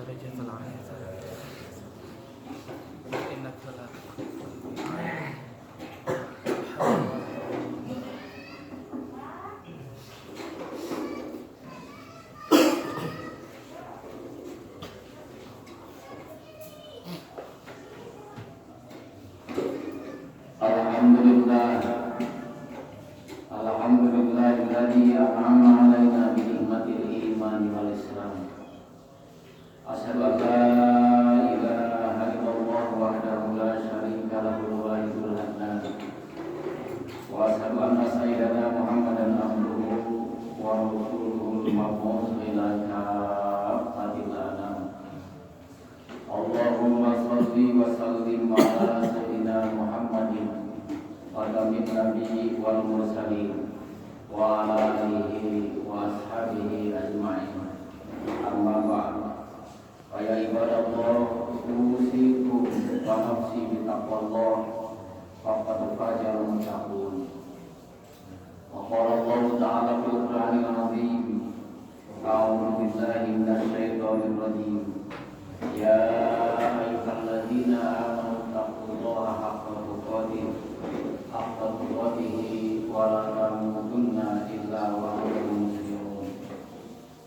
درجة العزة إنك لا تخلف الميعاد. Alhamdulillahilladzi an'ama 'alaina bi ni'matil iman wal islam. Asyhadu an la ilaha illallah wahdahu la syarika lahu wahidul haqqan. Wa asyhadu anna sayyidana Muhammadan abduhu wa rasuluhul mab'uts ila kafatil anam. Allahumma shalli wa sallim ala sayyidina Muhammadin khatamin nabiyyi wal mursalin wa ala alihi wa ashabihi ajma'in. Amma ba'd. Fa ya ibadallah, usikum wa nafsi bi taqwallah faqad fajal muttaqun. Wa qala Allah ta'ala fil Qur'anil 'azim, a'udzu billahi minasy syaithanir rajim. Ya ayyuhalladzina amanu taqullaha haqqa tuqatih wa la tamutunna illa wa antum muslimun.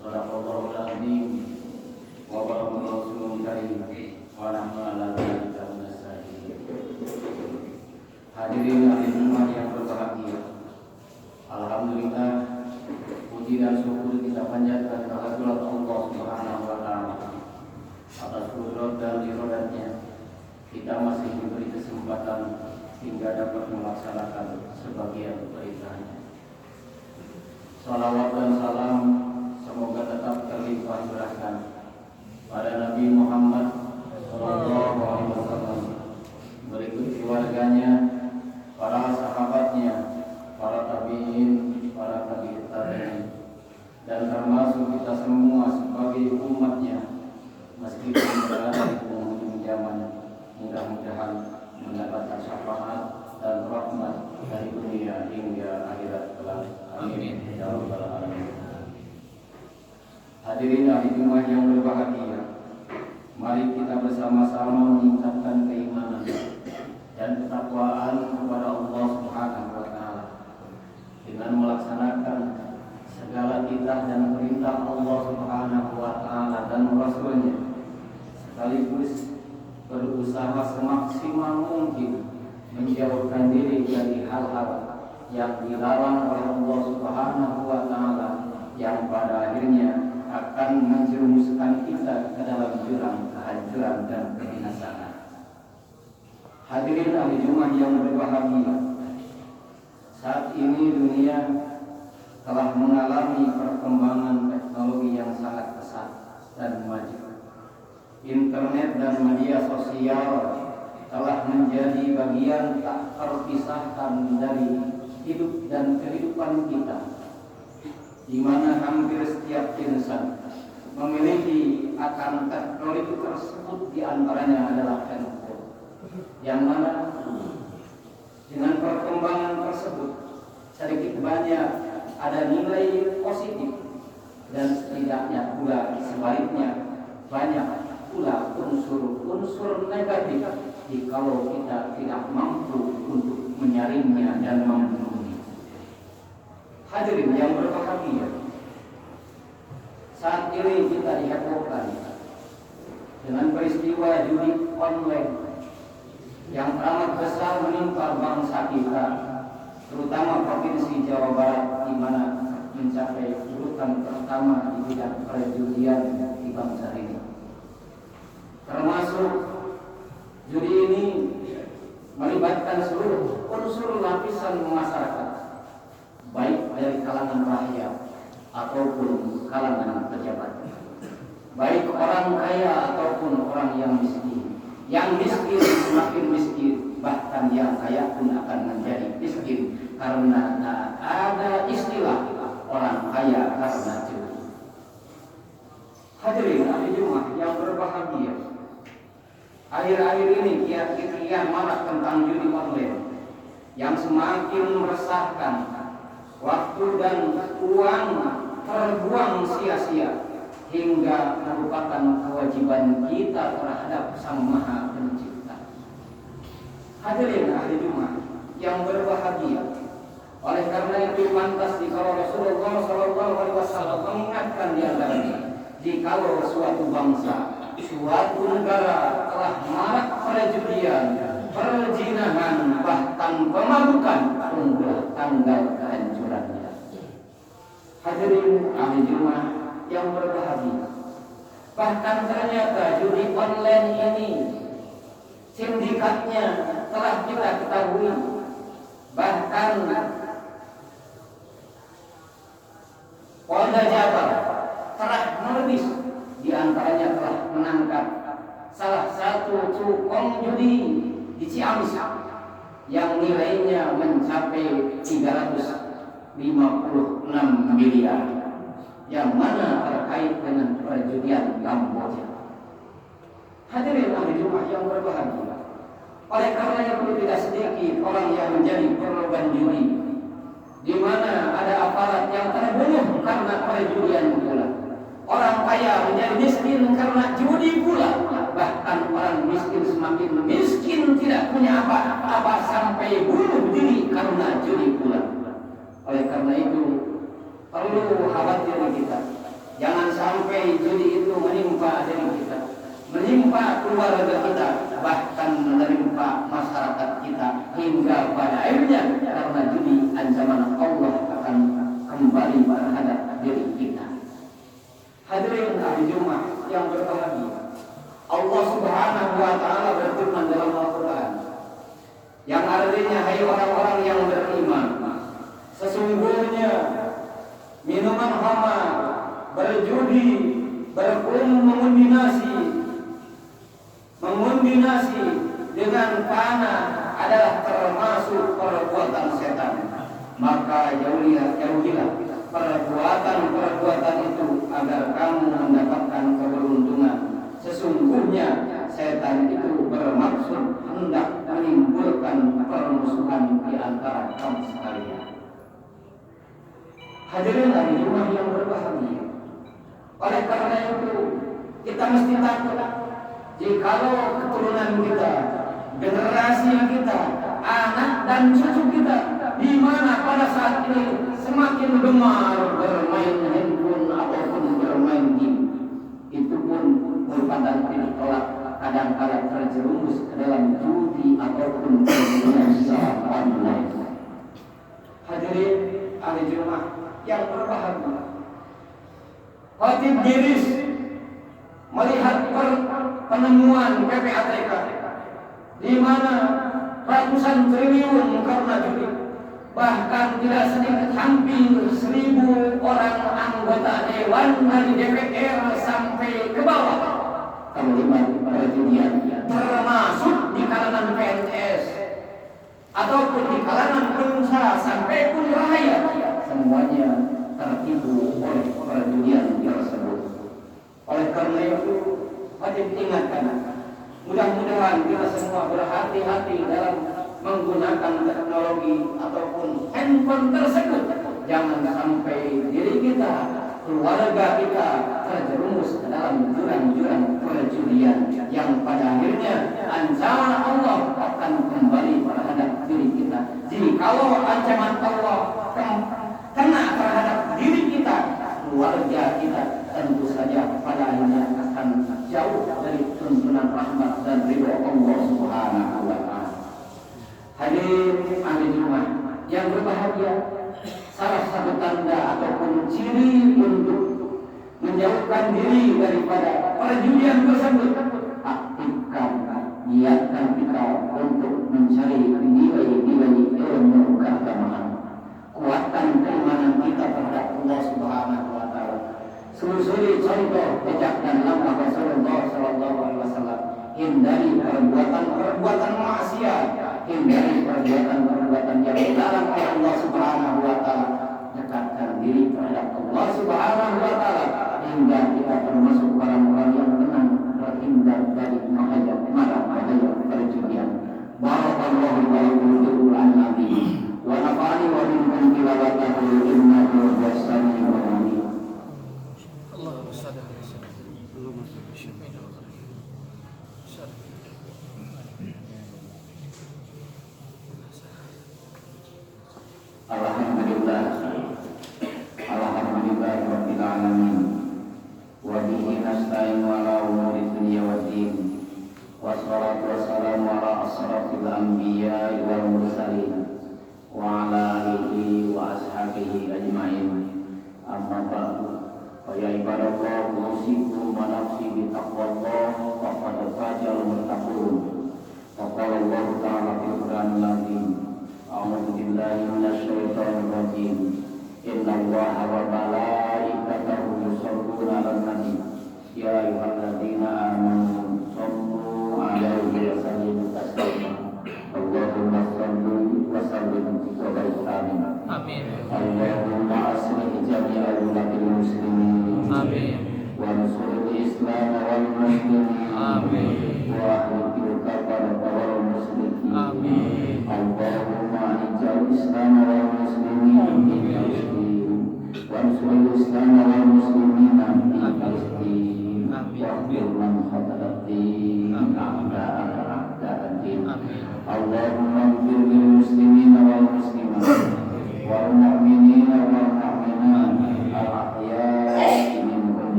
Shadaqallahul azim wa barakatul rasulul karim wa nahnu ala dzalika minas syahidin. Hadirin hadirat yang berbahagia, alhamdulillah puji dan syukur kita panjatkan kehadirat Allah Subhanahu wa taala. Atas kudrat dan irodatnya kita masih diberi kesempatan hingga dapat melaksanakan sebagian perintahnya. Salawat dan salam semoga tetap terlimpah curahkan pada Nabi Muhammad SAW, berikut keluarganya, para sahabatnya, para tabi'in, para tabi'ut tabi'in, dan termasuk kita semua sebagai umatnya meskipun berada di penghujung zaman. Mudah-mudahan mendapatkan syafaat dan rahmat dari dunia hingga akhirat kelak. Amin ya rabbal alamin. Hadirin ahli Jumat yang berbahagia, mari kita bersama-sama meningkatkan keimanan dan ketakwaan kepada Allah Subhanahu wa taala dengan melaksanakan segala titah dan perintah Allah Subhanahu wa taala dan Rasulnya, sekaligus berusaha semaksimal mungkin menjauhkan diri dari hal-hal yang dilarang oleh Allah Subhanahu wa taala yang pada akhirnya akan menjerumuskan kita ke dalam jurang kehancuran dan kebinasaan. Hadirin ahli Jumat yang berbahagia, saat ini dunia telah mengalami perkembangan teknologi yang sangat pesat dan maju. Internet dan media sosial telah menjadi bagian tak terpisahkan dari hidup dan kehidupan kita, di mana hampir setiap insan memiliki akan teknologi tersebut. Di antaranya adalah handphone, yang mana dengan perkembangan tersebut sedikit banyak ada nilai positif, dan setidaknya pula sebaliknya banyak pula unsur-unsur negatif jikalau kita tidak mampu untuk menyaringnya dan membunuhnya. Hadirin yang berbahagia, saat ini kita dihebohkan dengan peristiwa judi online yang amat besar menimpa bangsa kita, terutama provinsi Jawa Barat, di mana mencapai urutan pertama di bidang perjudian di bangsa ini. Termasuk judi ini melibatkan seluruh unsur lapisan masyarakat, baik dari kalangan rakyat ataupun kalangan pejabat, baik orang kaya ataupun orang yang miskin. Yang miskin semakin miskin, bahkan yang kaya pun akan menjadi miskin karena ada istilah orang kaya karena judi. Hadirin ahli Jumat yang berbahagia, akhir-akhir ini kian marak tentang judi online yang semakin meresahkan. Waktu dan uang terbuang sia-sia hingga merupakan kewajiban kita terhadap Sang Maha Pencipta. Hadirin ahli Jumat yang berbahagia, oleh karena itu pantas jikalau Rasulullah SAW mengingatkan di antaranya, jikalau suatu bangsa, suatu negara telah marak perjudian, perzinahan, bahkan pemabukan, tunggulah tanggal kehancurannya. Hadirin ahli Jumat yang berbahagia, bahkan ternyata judi online ini sindikatnya telah kita ketahui, bahkan Polda Jabar telah menulis, di antaranya telah menangkap salah satu tukang judi di Ciamis yang nilainya mencapai 356 miliar, yang mana terkait dengan perjudian Kamboja. Hadirin ahli Jumat yang berbahagia, oleh karena itu tidak sedikit orang yang menjadi korban judi, di mana ada aparat yang terbunuh karena perjudian pula. Orang kaya menjadi miskin karena judi pula. Bahkan orang miskin semakin miskin, tidak punya apa-apa sampai bunuh diri karena judi pula. Oleh karena itu perlu khawatir kita, jangan sampai judi itu menimpa diri kita, menimpa keluarga kita, bahkan menimpa masyarakat kita hingga pada akhirnya karena judi ancaman Allah akan kembali terhadap diri kita. Hadirin ahli Jumat yang berbahagia, Allah Subhanahu wa taala berfirman dalam Al-Qur'an yang artinya, hai orang-orang yang beriman, sesungguhnya minuman khamar, berjudi, mengundi nasi dengan panah adalah termasuk perbuatan setan. Maka jauhilah perbuatan itu agar kamu mendapatkan keberuntungan. Sesungguhnya setan itu bermaksud hendak menimbulkan permusuhan di antara kamu sekalian. Hadirin ahli Jumat yang berbahagia, oleh karena itu kita mesti takut jikalau keturunan kita, generasi kita, anak dan cucu kita, di mana pada saat ini semakin gemar bermain handphone ataupun bermain game, itu pun merupakan titik tolak, kadang-kadang terjerumus ke dalam judi ataupun permainan secara online. Hadirin ahli Jumat yang berbahagia, Khatib Giris melihat penemuan PPATK di mana ratusan triliun karena judi, bahkan tidak sedikit hampir 1.000 orang anggota dewan dari DPR sampai ke bawah terlibat perjudian, termasuk di kalangan PNS ataupun di kalangan pengusaha sampai pun rakyat, semuanya tertipu oleh perjudian tersebut. Oleh karena itu wajib ingatkan, mudah-mudahan kita semua berhati-hati dalam menggunakan teknologi ataupun handphone tersebut. Jangan sampai diri kita, keluarga kita terjerumus ke dalam jurang-jurang perjudian yang pada akhirnya ancaman Allah akan kembali terhadap diri kita. Jikalau ancaman Allah kena terhadap diri kita, keluarga kita tentu saja pada akhirnya akan jauh dari tuntunan rahmat dan ridho Allah Subhanahu wa taala. Hadirin ahli Jumat yang berbahagia, salah satu tanda ataupun ciri untuk menjauhkan diri daripada perjudian tersebut, aktifkan, niatkan kita untuk mencari nilai-nilai ilmu keagamaan, kuatkan keimanan kita terhadap Allah Subhanahu wa taala. Selusuri contoh jejak dan langkah Rasulullah sallallahu alaihi wasallam, hindari perbuatan maksiat, hindari perbuatan yang dilarang oleh Allah Subhanahu wa taala, dekatkan diri terhadap Allah Subhanahu wa taala hingga kita termasuk orang-orang yang tenang terhindar dari bahaya perjudian. Barakallahu wa lakum an nabi wa nafa'ani wa minkum tilawatahu innahu huwas samiul alim. Allahumma shalli wassalatu wassalamu ala asrafil anbiya'i wal mursalin wa ala alihi wa ashabihi ajma'in. Amma ba'du, fa ya ibadallah, usikum wa nafsi bi taqwa